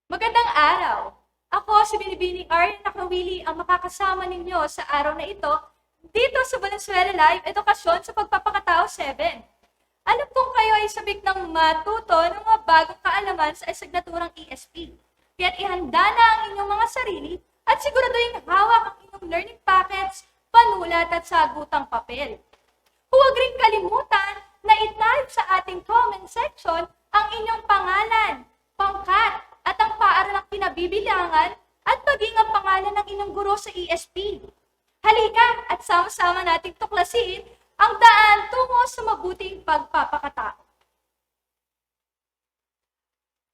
Magandang araw! Ako si Binibining Aryan Nakawili ang makakasama ninyo sa araw na ito dito sa Valenzuela Live Edukasyon sa Pagpapakatao 7. Alam kong kayo ay sabik ng matuto ng mga bagong kaalaman sa asignaturang ESP. Kaya't ihanda na ang inyong mga sarili at siguraduhin hawak ang inyong learning packets, panulat at sagutang papel. Huwag rin kalimutan na itype sa ating comment section ang inyong pangalan, pangkat, at ang paaralang kinabibilangan at maging ang pangalan ng inyong guro sa ESP. Halika at sama-sama nating tuklasin ang daan tungo sa mabuting pagpapakatao.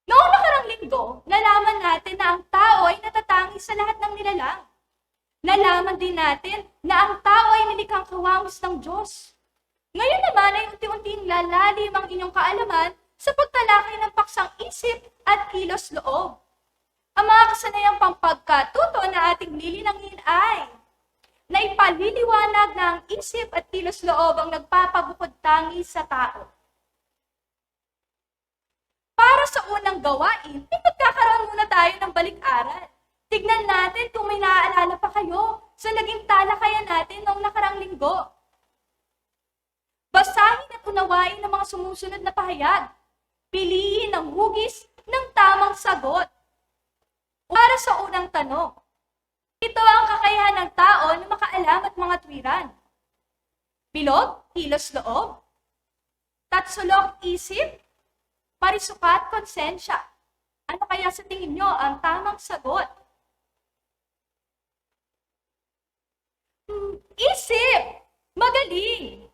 Noong nakarang linggo, nalaman natin na ang tao ay natatangi sa lahat ng nilalang. Nalaman din natin na ang tao ay nilikhang kawangis ng Diyos. Ngayon naman ay unti-unting lalalim ang inyong kaalaman sa pagtalakay ng paksang isip at kilos loob. Ang mga kasanayang pampagkatuto na ating lilinangin ay na ipaliliwanag na ang isip at kilos loob ang nagpapabukod tangi sa tao. Para sa unang gawain, magkakaroon muna tayo ng balik-aral. Tignan natin kung may naaalala pa kayo sa naging talakayan natin noong nakarang linggo. Basahin at unawain ang mga sumusunod na pahayag. Piliin ang hugis ng tamang sagot. Para sa unang tanong, ito ang kakayahan ng tao na makaalam at mga tuwiran. Bilog, kilos loob, tatsulok isip, parisukat konsensya. Ano kaya sa tingin nyo ang tamang sagot? Isip! Magaling!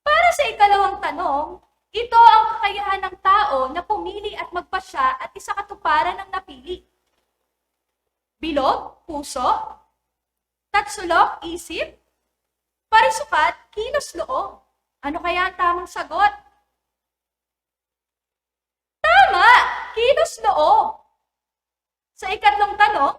Para sa ikalawang tanong, ito ang kakayahan ng tao na pumili at magpasya at isakatuparan ng napili. Bilog, puso, tatsulok, isip, parisukat, kilos loob. Ano kaya ang tamang sagot? Tama! Kilos loob. Sa ikatlong tanong,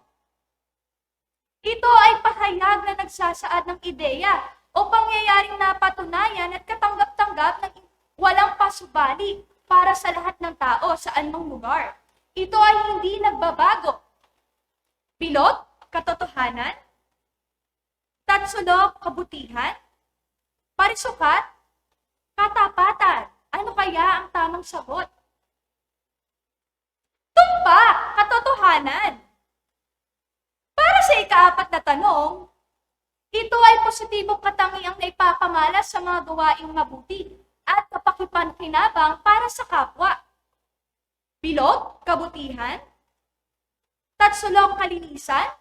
ito ay pahayag na nagsasaad ng ideya o pangyayaring napatunayan at katanggap-tanggap ng walang pasubali para sa lahat ng tao sa anumang lugar. Ito ay hindi nagbabago. Bilog, katotohanan, tatsulok, kabutihan, parisukat, katapatan. Ano kaya ang tamang sagot? Tumpak, katotohanan. Para sa ikaapat na tanong, ito ay positibong katangiang naipapamalas sa mga gawaing mabuti at kapakipakinabang para sa kapwa. Bilog, kabutihan, tatsulok, kalinisan,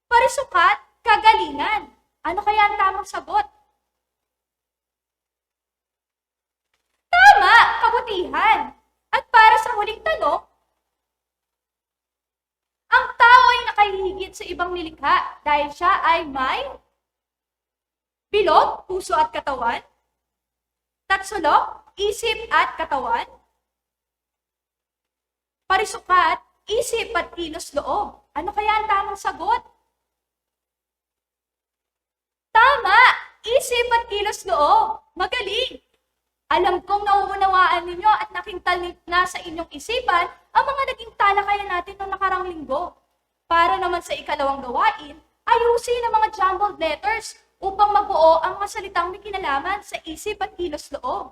parisukat, kagalingan. Ano kaya ang tamang sagot? Tama, kabutihan. At para sa huling tanong, ang tao ay nakahihigit sa ibang nilikha dahil siya ay may bilog, puso at katawan, tatsulok, isip at katawan, parisukat, isip at kilos loob. Ano kaya ang tamang sagot? Tama! Isip at kilos loob. Magaling! Alam kong nauunawaan ninyo at nakintalip na sa inyong isipan ang mga naging talakayan natin noong nakarang linggo. Para naman sa ikalawang gawain, ayusin ang mga jumbled letters upang mabuo ang mga salitang may kinalaman sa isip at kilos loob.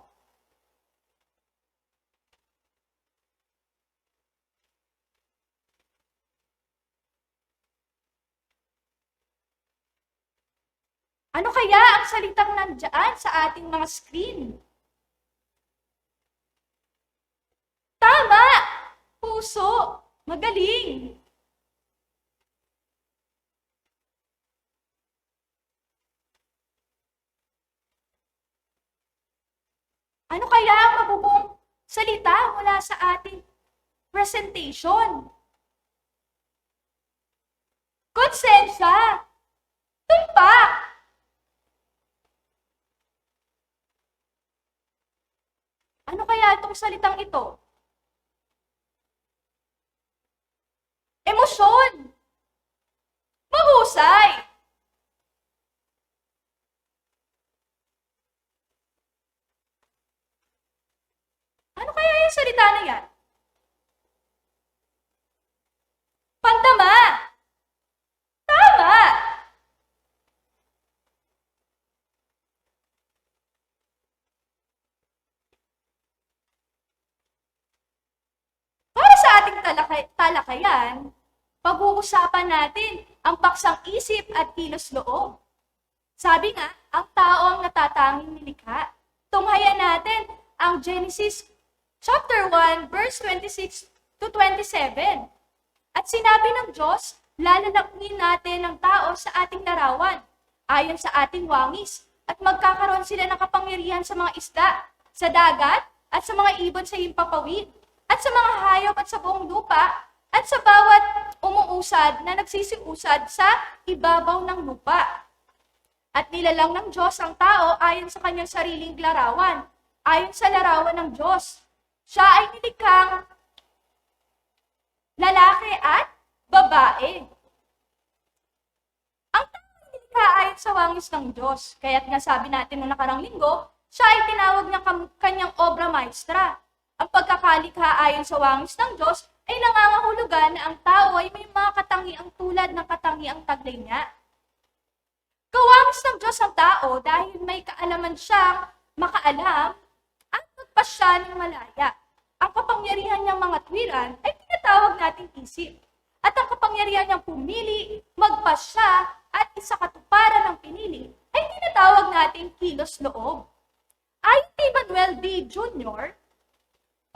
Ano kaya ang salitang nandyan sa ating mga screen? Tama! Puso! Magaling! Ano kaya ang mabubuong salita mula sa ating presentation? Konsensya! Tumpak! Ano kaya itong salitang ito? Emosyon! Mahusay! Ano kaya yung salita na yan? talakayan, pag-uusapan natin ang paksang isip at kilos loob. Sabi nga, ang tao ang natatanging nilikha. Tunghayan natin ang Genesis chapter 1, verse 26 to 27. At sinabi ng Diyos, lalalaking natin ang tao sa ating larawan, ayon sa ating wangis, at magkakaroon sila ng kapangyarihan sa mga isda, sa dagat, at sa mga ibon sa himpapawid, at sa mga hayop at sa buong lupa, at sa bawat umuusad na nagsisiusad sa ibabaw ng lupa. At nilalang ng Diyos ang tao ayon sa kanyang sariling larawan, ayon sa larawan ng Diyos. Siya ay nilikhang lalaki at babae. Ang tao ay nilikha ayon sa wangis ng Diyos. Kaya't nga sabi natin noong nakarang linggo, siya ay tinawag ng kanyang obra maestra. Ang pagkakalikha ayon sa wangis ng Diyos ay nangangahulugan na ang tao ay may mga katangiang tulad ng katangiang taglay niya. Kawangis ng Diyos ang tao dahil may kaalaman siyang makaalam at magpasya ng malaya. Ang kapangyarihan niyang mga tuwiran ay tinatawag nating isip. At ang kapangyarihan niyang pumili, magpasya at isakatuparan ng pinili ay tinatawag nating kilos loob. Ayon kay Manuel D. Jr.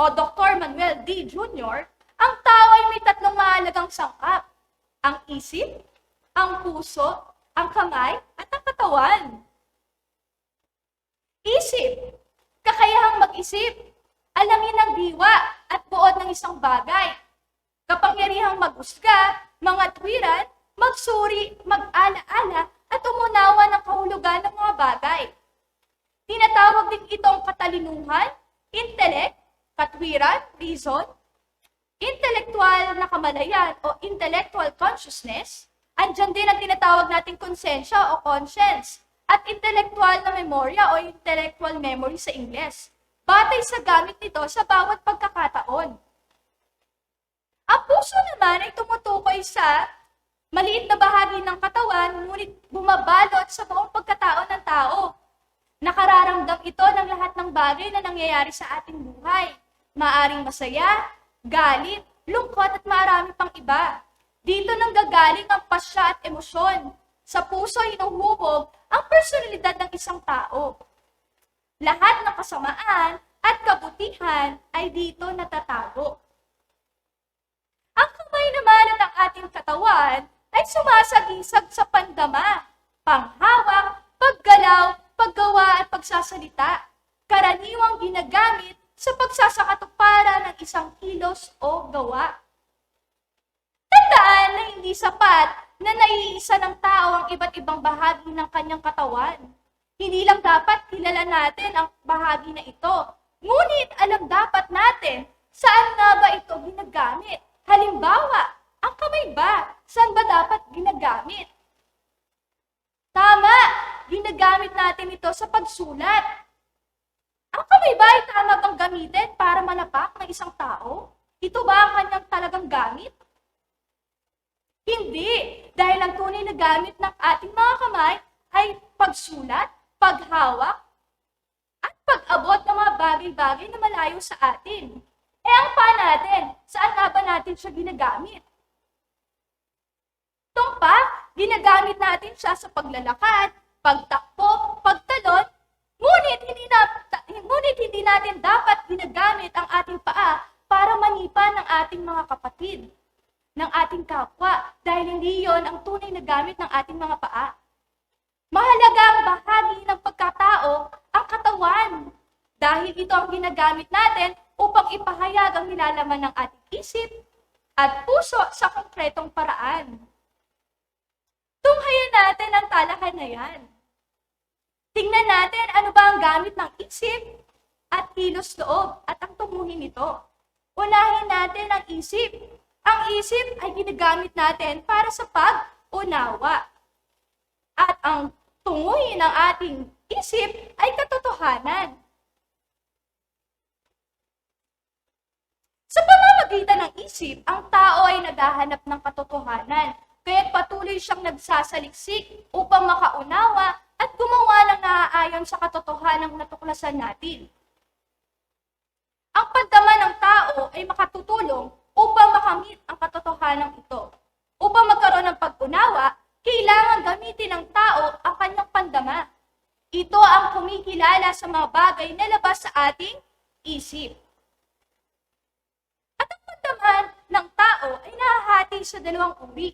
o Dr. Manuel D. Jr., ang tao ay may tatlong mahalagang sangkap. Ang isip, ang puso, ang kamay, at ang katawan. Isip, kakayahang mag-isip, alamin ang diwa at buod ng isang bagay. Kapangyarihang mag-usga, mga tuwiran, magsuri, mag-ala-ala, at umunawa ng kahulugan ng mga bagay. Tinatawag din itong katalinuhan, intellect, katwiran, reason, intellectual na kamalayan o intellectual consciousness. Andyan din ang tinatawag nating konsensya o conscience at intellectual na memorya o intellectual memory sa Ingles. Batay sa gamit nito sa bawat pagkakataon. Ang puso naman ay tumutukoy sa maliit na bahagi ng katawan ngunit bumabalot sa buong pagkatao ng tao. Nakararamdam ito ng lahat ng bagay na nangyayari sa ating buhay. Maaring masaya, galit, lungkot at marami pang iba. Dito nanggagaling ang pasya at emosyon. Sa puso ay hinuhubog ang personalidad ng isang tao. Lahat ng kasamaan at kabutihan ay dito natatago. Ang kamay naman ng ating katawan ay sumasagisag sa pandama, panghawak, paggalaw, paggawa at pagsasalita. Karaniwang ginagamit sa pagsasakatuparan ng isang kilos o gawa. Tandaan na hindi sapat na naiisa ng tao ang iba't ibang bahagi ng kanyang katawan. Hindi lang dapat kilala natin ang bahagi na ito, ngunit alam dapat natin saan nga ba ito ginagamit. Halimbawa, ang kamay ba? Saan ba dapat ginagamit? Tama, ginagamit natin ito sa pagsulat. Ang kamay ba ay tama bang gamitin para manapak ng isang tao? Ito ba ang kanyang talagang gamit? Hindi, dahil ang tunay na gamit ng ating mga kamay ay pagsulat, paghawak, at pag-abot ng mga bagay-bagay na malayo sa atin. Ang paa natin, saan nga ba natin siya ginagamit? Tumpak, ginagamit natin siya sa paglalakad, pagtakbo, pagtalon, ngunit hindi natin dapat ginagamit ang ating paa para manipa ng ating mga kapatid, ng ating kapwa, dahil hindi yon ang tunay na gamit ng ating mga paa. Mahalaga ang bahagi ng pagkatao, ang katawan, dahil ito ang ginagamit natin upang ipahayag ang nilalaman ng ating isip at puso sa konkretong paraan. Tunghayan natin ang talakay na yan. Tingnan natin ano ba ang gamit ng isip at kilos loob at ang tunguhin nito. Unahin natin ang isip. Ang isip ay ginagamit natin para sa pag-unawa. At ang tunguhin ng ating isip ay katotohanan. Sa pamamagitan ng isip, ang tao ay naghahanap ng katotohanan, kaya't patuloy siyang nagsasaliksik upang makaunawa at gumawa ng naaayon sa katotohanang natuklasan natin. Ang pagdama ng tao ay makatutulong upang makamit ang katotohanan ito. Upang magkaroon ng pag-unawa, kailangan gamitin ng tao ang kanyang pandama. Ito ang kumikilala sa mga bagay na labas sa ating isip. At ang pandaman ng tao ay nahahati sa dalawang uri.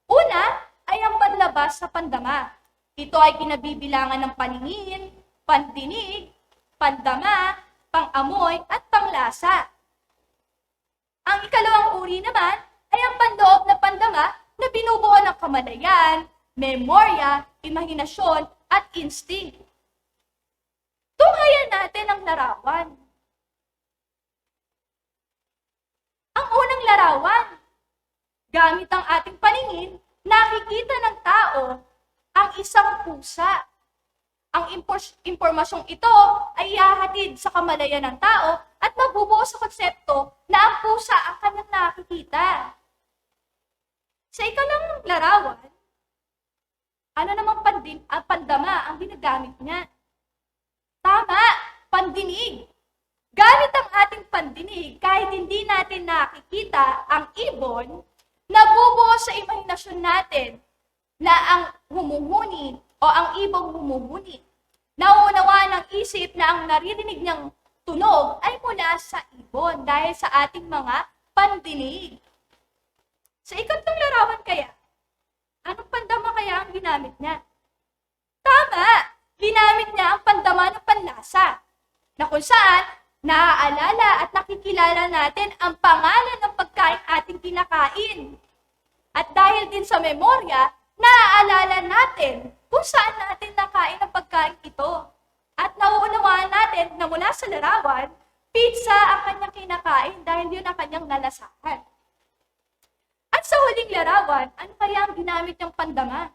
Una ay ang panlabas sa pandama. Ito ay kinabibilangan ng paningin, pandinig, pandama, pangamoy at panglasa. Ang ikalawang uri naman ay ang panloob na pandama na binubuo ng kamalayan, memorya, imahinasyon at instinct. Tunghayan natin ang larawan. Ang unang larawan, gamit ang ating paningin, nakikita ng tao ang isang pusa. Ang impormasyong ito ay ihahatid sa kamalayan ng tao at mabubuo sa konsepto na ang pusa ang kanyang nakikita. Sa ikalimang larawan, ano namang pandama ang ginagamit niya? Tama, pandinig. Gamit ang ating pandinig, kahit hindi natin nakikita ang ibon, nabubuo sa imahinasyon natin na ang humuhuni o ang ibong humuhuni. Nauunawaan ng isip na ang naririnig niyang tunog ay mula sa ibon dahil sa ating mga pandinig. Sa ikatlong larawan kaya, anong pandama kaya ang ginamit niya? Tama! Ginamit niya ang pandama ng panlasa, na kung saan naaalala at nakikilala natin ang pangalan ng pagkain ating kinakain. At dahil din sa memorya, naaalala natin kung saan natin nakain ang pagkain ito. At nauunawaan natin na mula sa larawan, pizza ang kanyang kinakain dahil yun ang kanyang nalasahan. At sa huling larawan, ano kaya ang ginamit niyang pandama?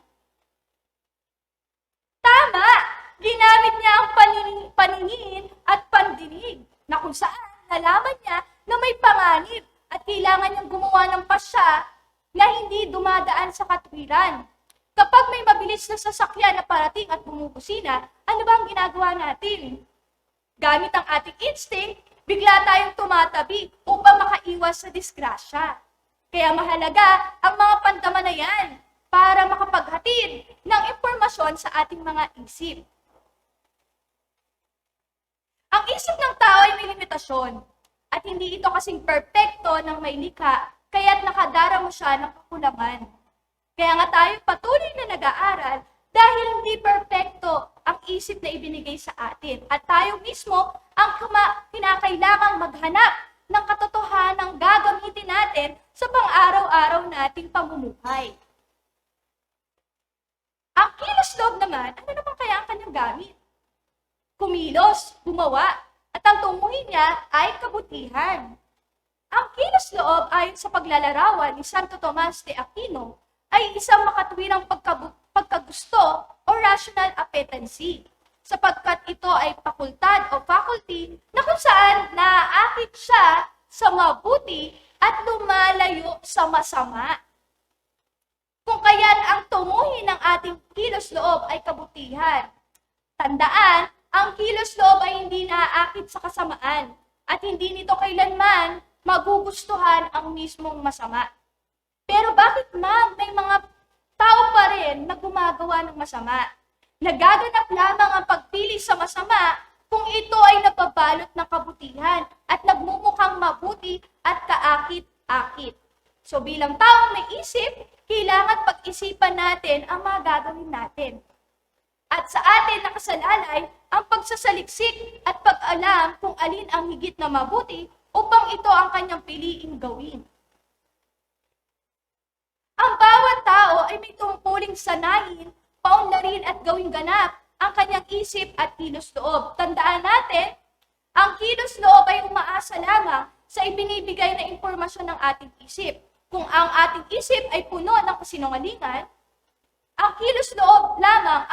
Tama! Ginamit niya ang paningin at pandinig na kung saan nalaman niya na may panganib at kailangan niyang gumawa ng pasya na hindi dumadaan sa katwiran. Kapag may mabilis na sasakyan na parating at bumubusina, ano ba ang ginagawa natin? Gamit ang ating instinct, bigla tayong tumatabi upang makaiwas sa disgrasya. Kaya mahalaga ang mga pandama na yan para makapaghatid ng impormasyon sa ating mga isip. Ang isip ng tao ay may limitasyon at hindi ito kasing perpekto ng may likha kaya't nakadarama siya ng kakulangan. Kaya nga tayo patuloy na nag-aaral dahil hindi perpekto ang isip na ibinigay sa atin at tayo mismo ang kinakailangang maghanap ng katotohanang gagamitin natin sa pang-araw-araw nating pamumuhay. Ang kilos loob naman, ano naman kaya ang kanyang gamit? Kumilos, gumawa, at ang tumuhin niya ay kabutihan. Ang kilos loob ayon sa paglalarawan ni Santo Tomas de Aquino ay isang makatwirang pagkagusto o rational appetency, sapagkat ito ay fakultad o faculty na kung saan naaakit siya sa mabuti at lumalayo sa masama. Kung kaya't ang tumuhin ng ating kilos loob ay kabutihan. Tandaan, ang kilos loob ay hindi naaakit sa kasamaan at hindi nito kailanman magugustuhan ang mismong masama. Pero bakit ma'am, may mga tao pa rin na gumagawa ng masama? Nagaganap lamang ang pagpili sa masama kung ito ay napabalot ng kabutihan at nagmumukhang mabuti at kaakit-akit. So bilang taong may isip, kailangan pag-isipan natin ang mga gagawin natin. At sa atin nakasalalay ang pagsasaliksik at pag-alam kung alin ang higit na mabuti upang ito ang kanyang piliing gawin. Ang bawat tao ay may tungkuling sanayin, paunlarin at gawing ganap ang kanyang isip at kilos loob. Tandaan natin, ang kilos loob ay umaasa lamang sa ibinibigay na impormasyon ng ating isip. Kung ang ating isip ay puno ng kasinungalingan, ang kilos loob lamang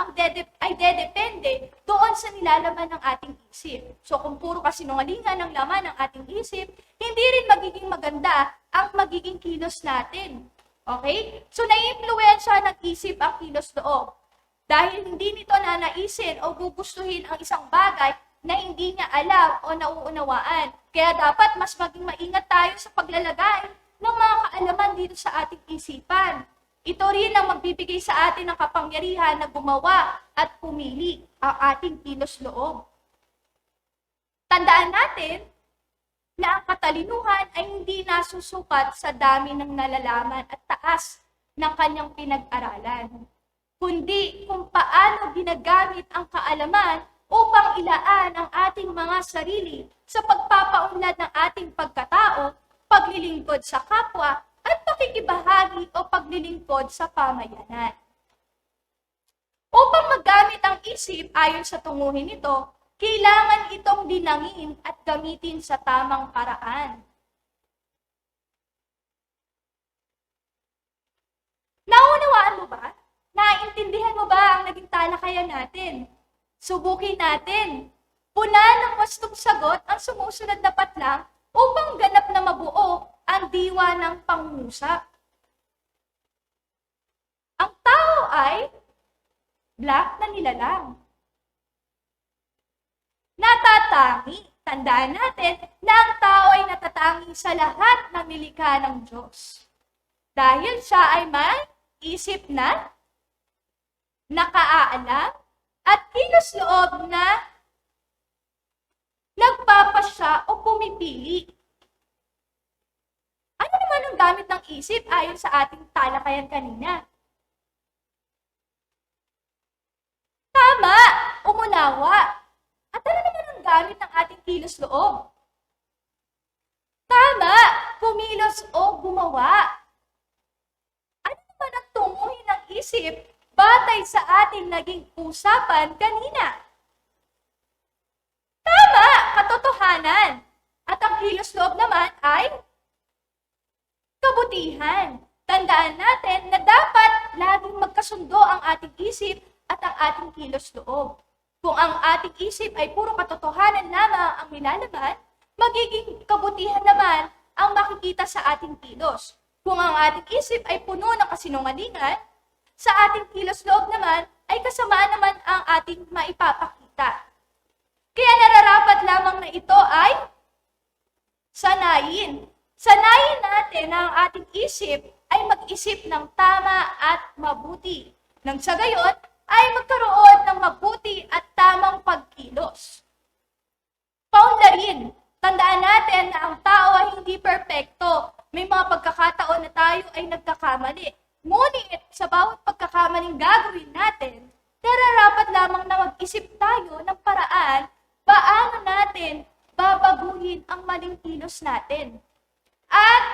ay dedepende doon sa nilalaman ng ating isip. So kung puro kasinungalingan ang laman ng ating isip, hindi rin magiging maganda ang magiging kilos natin. Okay? So naiimpluwensya ng isip ang kilos loob. Dahil hindi nito nanaisin o gugustuhin ang isang bagay na hindi niya alam o nauunawaan. Kaya dapat mas maging maingat tayo sa paglalagay ng nandito sa ating isipan. Ito rin ang magbibigay sa atin ng kapangyarihan na gumawa at pumili ang ating kilos loob. Tandaan natin na ang katalinuhan ay hindi nasusukat sa dami ng nalalaman at taas ng kanyang pinag-aralan, kundi kung paano ginagamit ang kaalaman upang ilaan ang ating mga sarili sa pagpapaunlad ng ating pagkatao, paglilingkod sa kapwa, at pakikibahagi o paglilingkod sa pamayanan. Upang magamit ang isip ayon sa tunguhin nito, kailangan itong dinangin at gamitin sa tamang paraan. Naunawaan mo ba? Naiintindihan mo ba ang naging talakayan natin? Subukin natin. Puna ng wastong sagot ang sumusunod na patlang upang ganap na mabuo ang diwa ng pangungusap. Ang tao ay black na nilalang. Natatangi. Tandaan natin na ang tao ay natatangi sa lahat ng nilikha ng Diyos. Dahil siya ay may isip na, nakaalam, at kilos loob na nagpapasya o pumipili. Ano naman ang gamit ng isip ayon sa ating talakayan kanina? Tama! Umunawa! At ano naman ang gamit ng ating kilos loob? Tama! Kumilos o gumawa. Ano naman ang tunguhin ng isip batay sa ating naging usapan kanina? Tama! Katotohanan. At ang kilos loob naman ay kabutihan. Tandaan natin na dapat laging magkasundo ang ating isip at ang ating kilos loob. Kung ang ating isip ay puro katotohanan lamang ang nilalaman, magiging kabutihan naman ang makikita sa ating kilos. Kung ang ating isip ay puno ng kasinungalingan, sa ating kilos loob naman ay kasamaan naman ang ating maipapakita. Kaya nararapat lamang na ito ay sanayin. Sanayin natin na ang ating isip ay mag-isip ng tama at mabuti. Nang sa gayon, ay magkaroon ng mabuti at tamang pagkilos. Paunlarin, tandaan natin na ang tao ay hindi perpekto. May mga pagkakataon na tayo ay nagkakamali. Ngunit sa bawat pagkakamaling gagawin natin, nararapat lamang na mag-isip tayo ng paraan paano natin babaguhin ang maling kilos natin. At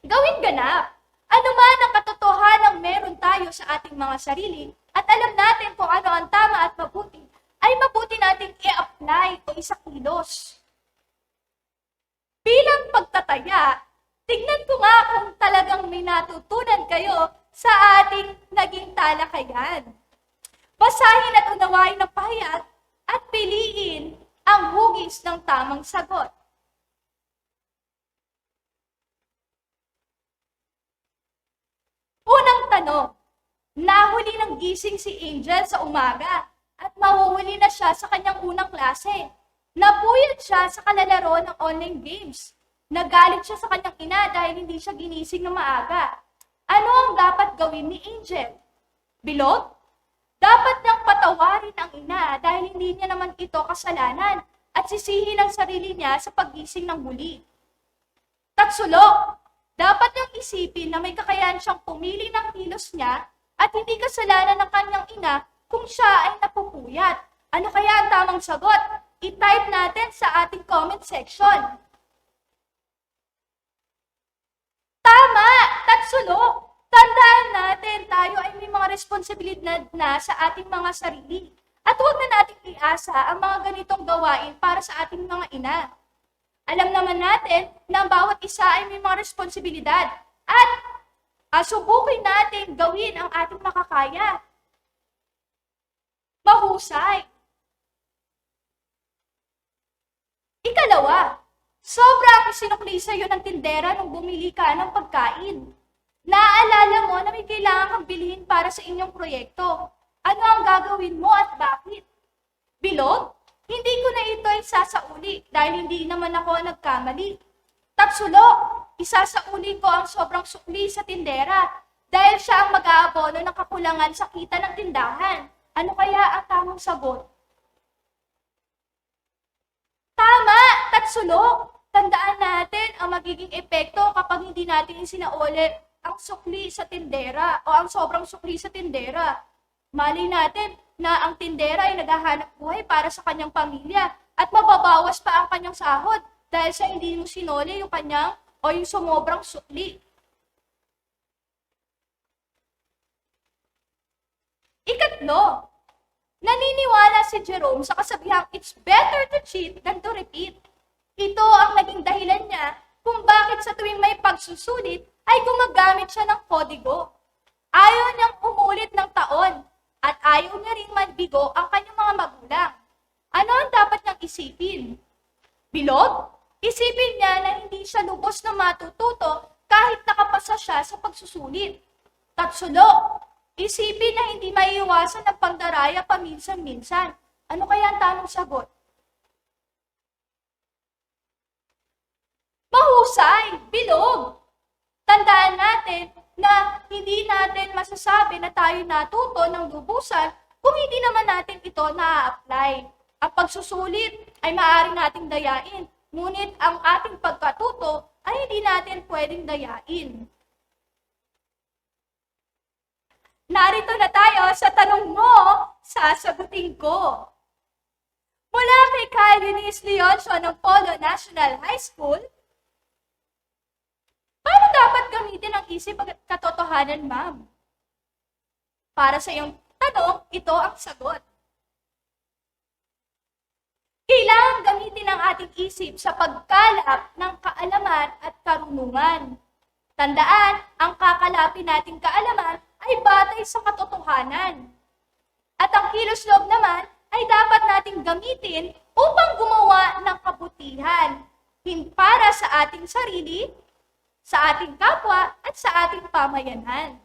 gawin ganap. Ano man ang katotohanang meron tayo sa ating mga sarili at alam natin kung ano ang tama at mabuti, ay mabuti nating i-apply o isakilos. Bilang pagtataya, tignan ko nga kung talagang may natutunan kayo sa ating naging talakayan. Basahin at unawain ang pahayag at piliin ang hugis ng tamang sagot. Unang tanong, nahuli ng gising si Angel sa umaga at mahuhuli na siya sa kanyang unang klase. Napuyat siya sa kalalaro ng online games. Nagalit siya sa kanyang ina dahil hindi siya ginising na maaga. Ano ang dapat gawin ni Angel? Bilog? Dapat niyang patawarin ang ina dahil hindi niya naman ito kasalanan at sisihin ang sarili niya sa paggising ng huli. Tatsulok? Dapat niyang isipin na may kakayahan siyang pumili ng kilos niya at hindi kasalanan ng kanyang ina kung siya ay napupuyat. Ano kaya ang tamang sagot? I-type natin sa ating comment section. Tama! Tatsulok! Tandaan natin, tayo ay may mga responsibilidad na sa ating mga sarili. At huwag na nating iasa ang mga ganitong gawain para sa ating mga ina. Alam naman natin na ang bawat isa ay may mga responsibilidad at subukin natin gawin ang ating makakaya. Mahusay. Ikalawa, sobrang sinukli sa'yo ng tindera nung bumili ka ng pagkain. Naaalala mo na may kailangan kang bilhin para sa inyong proyekto. Ano ang gagawin mo at bakit? Bilog? Hindi ko na ito isasauli dahil hindi naman ako nagkamali. Tatsulok? isasauli ko ang sobrang sukli sa tindera dahil siya ang mag-aabono ng kakulangan sa kita ng tindahan. Ano kaya ang tamang sagot? Tama! Tatsulok! Tandaan natin ang magiging epekto kapag hindi natin isinauli ang sukli sa tindera o ang sobrang sukli sa tindera. Malay natin na ang tindera ay naghahanap buhay para sa kanyang pamilya at mababawas pa ang kanyang sahod dahil sa hindi mo sinuli yung kanyang o yung sumobrang sukli. Ikatlo, naniniwala si Jerome sa kasabihang it's better to cheat than to repeat. Ito ang naging dahilan niya kung bakit sa tuwing may pagsusulit ay gumagamit siya ng kodigo. Ayaw niyang umulit ng taon at ayaw niya ring manbigo ang kanyang mga magulang. Ano ang dapat niyang isipin? Bilog? Isipin niya na hindi siya lubos na matututo kahit nakapasa siya sa pagsusulit. Tatsulo, isipin na hindi maiiwasan ang pagdaraya paminsan-minsan. Ano kaya ang tamang sagot? Mahusay! Bilog! Tandaan natin na hindi natin masasabi na tayo natuto ng lubusan kung hindi naman natin ito na-apply. Ang pagsusulit ay maaari nating dayain. Ngunit ang ating pagkatuto ay hindi natin pwedeng dayain. Narito na tayo sa tanong mo, sasagutin ko. Mula kay Kyle Eunice Leoncio ng Polo National High School, paano dapat gamitin ang isip at katotohanan, ma'am? Para sa iyong tanong, ito ang sagot. Kailangan gamitin ang ating isip sa pagkalap ng kaalaman at karunungan. Tandaan, ang kakalapin nating kaalaman ay batay sa katotohanan. At ang kilos-loob naman ay dapat nating gamitin upang gumawa ng kabutihan, para sa ating sarili, sa ating kapwa, at sa ating pamayanan.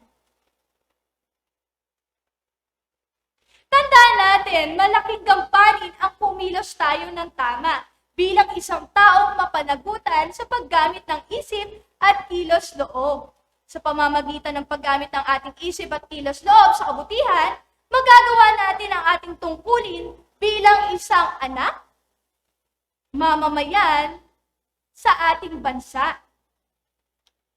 Tandaan natin, malaking gampanin ang kumilos tayo ng tama bilang isang taong mapanagutan sa paggamit ng isip at kilos-loob. Sa pamamagitan ng paggamit ng ating isip at kilos-loob sa kabutihan, magagawa natin ang ating tungkulin bilang isang anak, mamamayan sa ating bansa.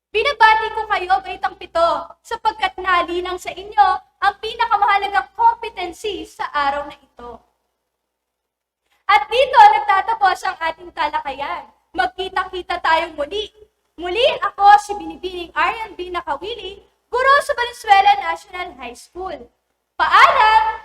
Binabati ko kayo, Baitang 7, sapagkat nalinang sa inyo ang pinakamahalagang competency sa araw na ito. At dito nagtatapos ang ating talakayan. Magkita-kita tayong muli. Muli ako si Binibining Arian B. Nakawili, guro sa Valenzuela National High School. Paalam!